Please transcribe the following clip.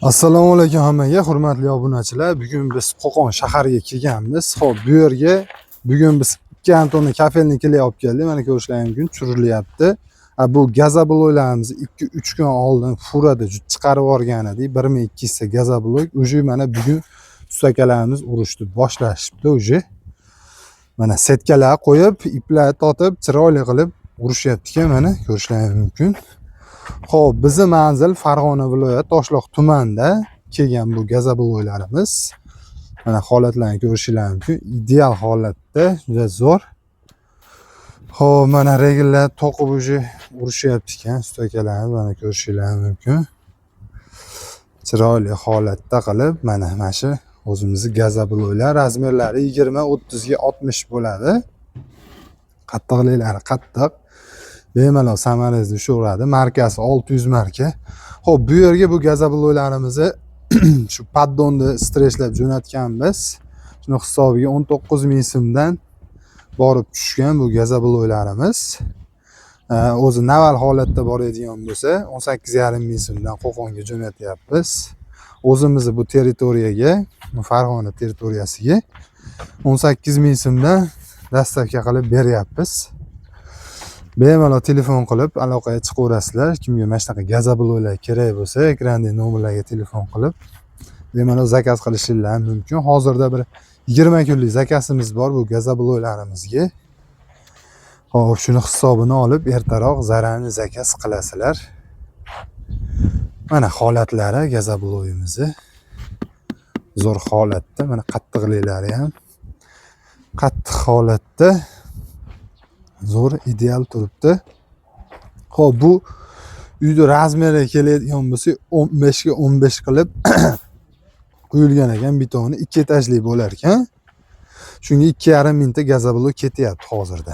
Assalomu alaykum hammaga, hurmatli obunachilar. Bugun biz Qo'qon shahariga kelganmiz. Xo'p, bu yerga bugun biz 2 Antonni kafelnikiga olib keldik. Mana ko'rishlaringiz mumkin, tushiryapti. Bu gazobloylarimizni 2-3 kun oldin furada chiqarib yuborgan edik. 1200 ta gazobloy. Uje mana bugun ustakalarimiz urishdi, boshlashibdi uje. Mana setkalar qo'yib, iplar tortib, chiroyli qilib urishyapti-ku, mana ko'rishlaringiz mumkin. Xo'p, bizning manzil Farg'ona viloyati Toshloq tumanida kelgan bu gazobloylarimiz. Mana holatlarni ko'rishingiz mumkin. Ideal holatda, juda zo'r. Xo'p, mana regellar to'qib urishyapti ekan ustakalarimiz, mana ko'rishingiz mumkin. Chiroyli holatda qilib, mana shu o'zimizning gazobloylar razmerlari 20-30 ga 60 bo'ladi. Qattiqliklari qattiq. Bemalol samarangizni ushiradi. Markasi 600 marka. Xo'p, bu yerga bu gazobloylarimizni shu paddonni streshlab jo'natganmiz. Shuni hisobiga 19 ming so'mdan borib tushgan bu gazobloylarimiz. O'zi naval holatda boradigan bo'lsa 18,5 ming so'mdan Qo'qonga jo'natyapmiz. O'zimizni bu territoriyaga, Farg'ona territoriyasiga 18 ming so'mdan dastavka qilib beryapmiz. Bemalol telefon qilib aloqaga chiqaverasizlar. Kimga mana shunaqa gazobloylar kerak bo'lsa, ekrandagi nomerlarga telefon qilib bemalol zakaz qilishingiz mumkin. Hozirda bir 20 kunlik zakazimiz bor bu gazobloylarimizga. Xo'p, shuni hisobini olib ertaroq zararni zakaz qilasizlar. Mana holatlari gazobloyimizni. Zo'r holatda, mana qattiqliklari ham qattiq holatda. Zo'r, ideal turibdi. Xo'p, bu uyda razmeri keladigan bo'lsa 15 ga 15 qilib quyilgan ekan, betoni 2 etajli bo'lar ekan. Shunga 2,5 mingta gazobloy ketyapti hozirda.